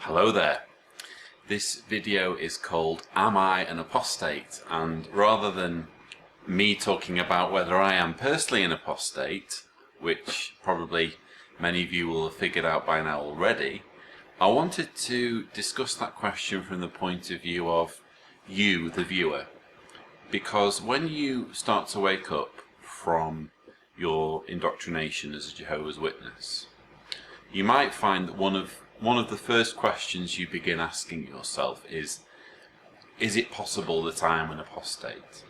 Hello there. This video is called Am I an Apostate? And rather than me talking about whether I am personally an apostate, which probably many of you will have figured out by now already, I wanted to discuss that question from the point of view of you, the viewer. Because when you start to wake up from your indoctrination as a Jehovah's Witness, you might find that one of the first questions you begin asking yourself is it possible that I am an apostate?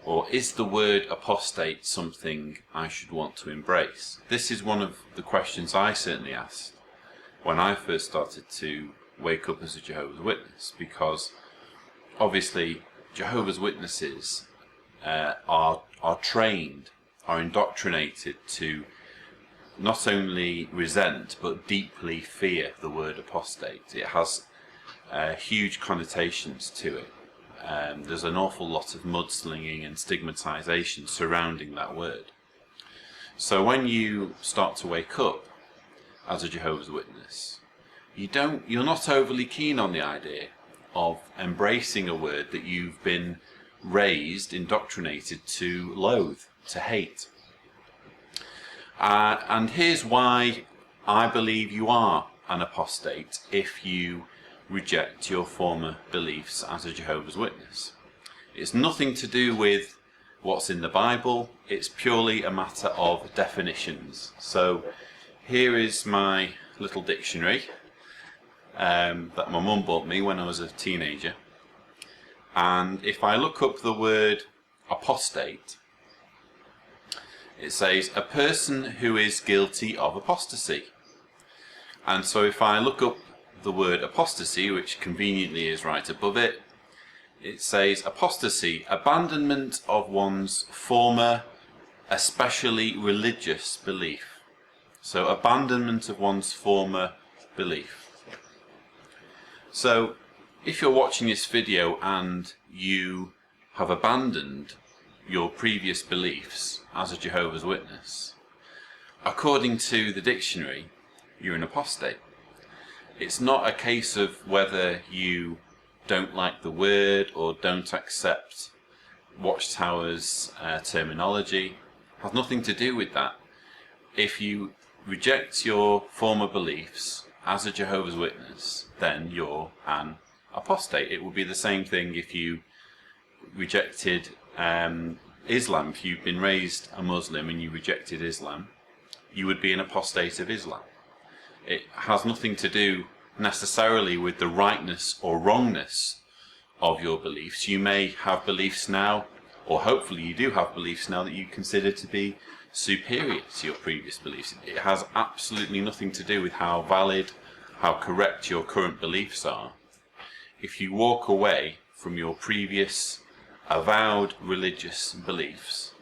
Or is the word apostate something I should want to embrace? This is one of the questions I certainly asked when I first started to wake up as a Jehovah's Witness, because obviously Jehovah's Witnesses are trained, are indoctrinated to not only resent but deeply fear the word apostate. It has huge connotations to it. There's an awful lot of mudslinging and stigmatization surrounding that word. So when you start to wake up as a Jehovah's Witness, you're not overly keen on the idea of embracing a word that you've been raised, indoctrinated to loathe, to hate. And here's why I believe you are an apostate if you reject your former beliefs as a Jehovah's Witness. It's nothing to do with what's in the Bible, it's purely a matter of definitions. So here is my little dictionary that my mum bought me when I was a teenager. And if I look up the word apostate, it says a person who is guilty of apostasy. And so if I look up the word apostasy, which conveniently is right above it, it says apostasy, abandonment of one's former, especially religious belief. So abandonment of one's former belief. So if you're watching this video and you have abandoned your previous beliefs as a Jehovah's Witness, according to the dictionary, you're an apostate. It's not a case of whether you don't like the word or don't accept Watchtower's terminology. It has nothing to do with that. If you reject your former beliefs as a Jehovah's Witness, then you're an apostate. It would be the same thing if you rejected Islam. If you've been raised a Muslim and you rejected Islam, you would be an apostate of Islam. It has nothing to do necessarily with the rightness or wrongness of your beliefs. You may have beliefs now, or hopefully you do have beliefs now, that you consider to be superior to your previous beliefs. It has absolutely nothing to do with how valid, how correct your current beliefs are. If you walk away from your previous avowed religious beliefs,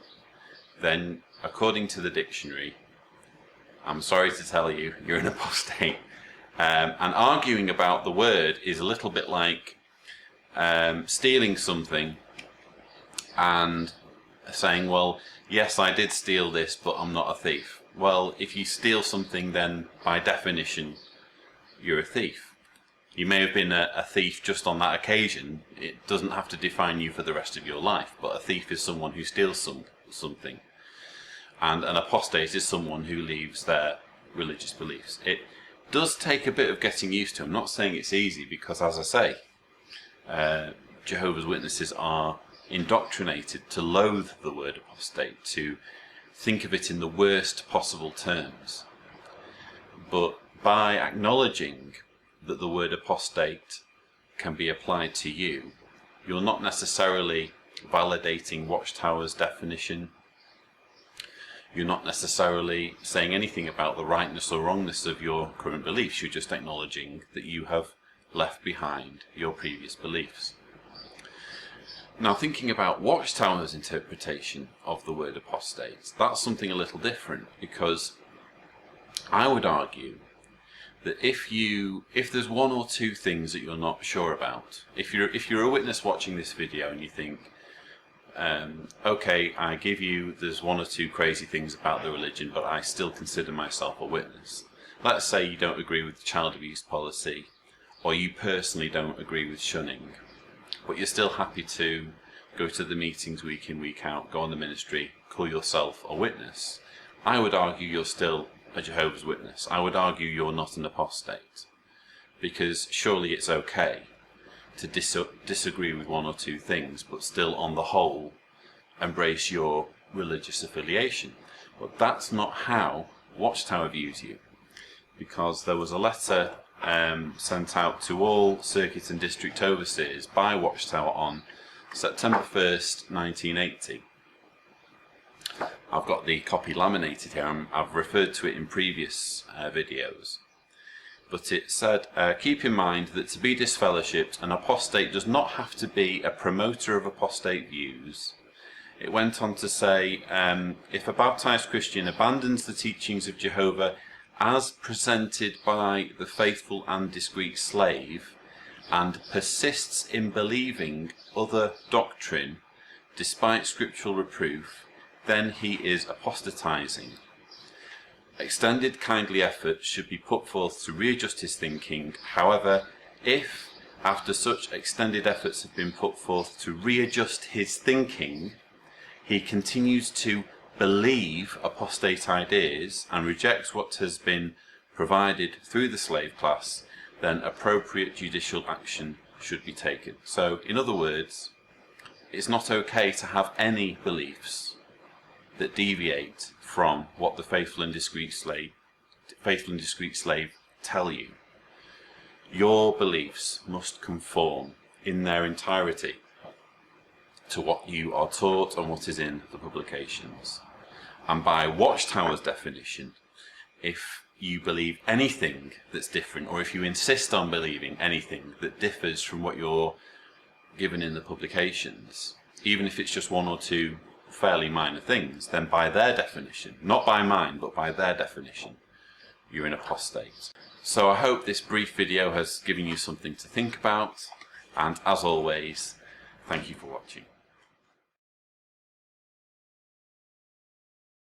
then according to the dictionary, I'm sorry to tell you, you're an apostate. And arguing about the word is a little bit like stealing something and saying, well, yes, I did steal this, but I'm not a thief. Well, if you steal something, then by definition, you're a thief. You may have been a thief just on that occasion. It doesn't have to define you for the rest of your life, but a thief is someone who steals something. And an apostate is someone who leaves their religious beliefs. It does take a bit of getting used to. I'm not saying it's easy, because as I say, Jehovah's Witnesses are indoctrinated to loathe the word apostate, to think of it in the worst possible terms. But by acknowledging that the word apostate can be applied to you, you're not necessarily validating Watchtower's definition. You're not necessarily saying anything about the rightness or wrongness of your current beliefs. You're just acknowledging that you have left behind your previous beliefs. Now, thinking about Watchtower's interpretation of the word apostate, that's something a little different, because I would argue that if there's one or two things that you're not sure about, if you're a witness watching this video and you think, okay, I give you, there's one or two crazy things about the religion, but I still consider myself a witness, let's say you don't agree with the child abuse policy, or you personally don't agree with shunning, but you're still happy to go to the meetings week in, week out, go on the ministry, call yourself a witness, I would argue you're still a Jehovah's Witness. I would argue you're not an apostate, because surely it's okay to disagree with one or two things, but still on the whole embrace your religious affiliation. But that's not how Watchtower views you, because there was a letter sent out to all circuit and district overseers by Watchtower on September 1st, 1980. I've got the copy laminated here. I've referred to it in previous videos. But it said, keep in mind that to be disfellowshipped, an apostate does not have to be a promoter of apostate views. It went on to say, if a baptized Christian abandons the teachings of Jehovah as presented by the faithful and discreet slave, and persists in believing other doctrine despite scriptural reproof, then he is apostatizing. Extended kindly efforts should be put forth to readjust his thinking. However, if after such extended efforts have been put forth to readjust his thinking, he continues to believe apostate ideas and rejects what has been provided through the slave class, then appropriate judicial action should be taken. So, in other words, it's not okay to have any beliefs that deviate from what the faithful and discreet slave tell you. Your beliefs must conform in their entirety to what you are taught and what is in the publications. And by Watchtower's definition, if you believe anything that's different, or if you insist on believing anything that differs from what you're given in the publications, even if it's just one or two fairly minor things, then by their definition, not by mine, but by their definition, you're an apostate. So I hope this brief video has given you something to think about, and as always, thank you for watching.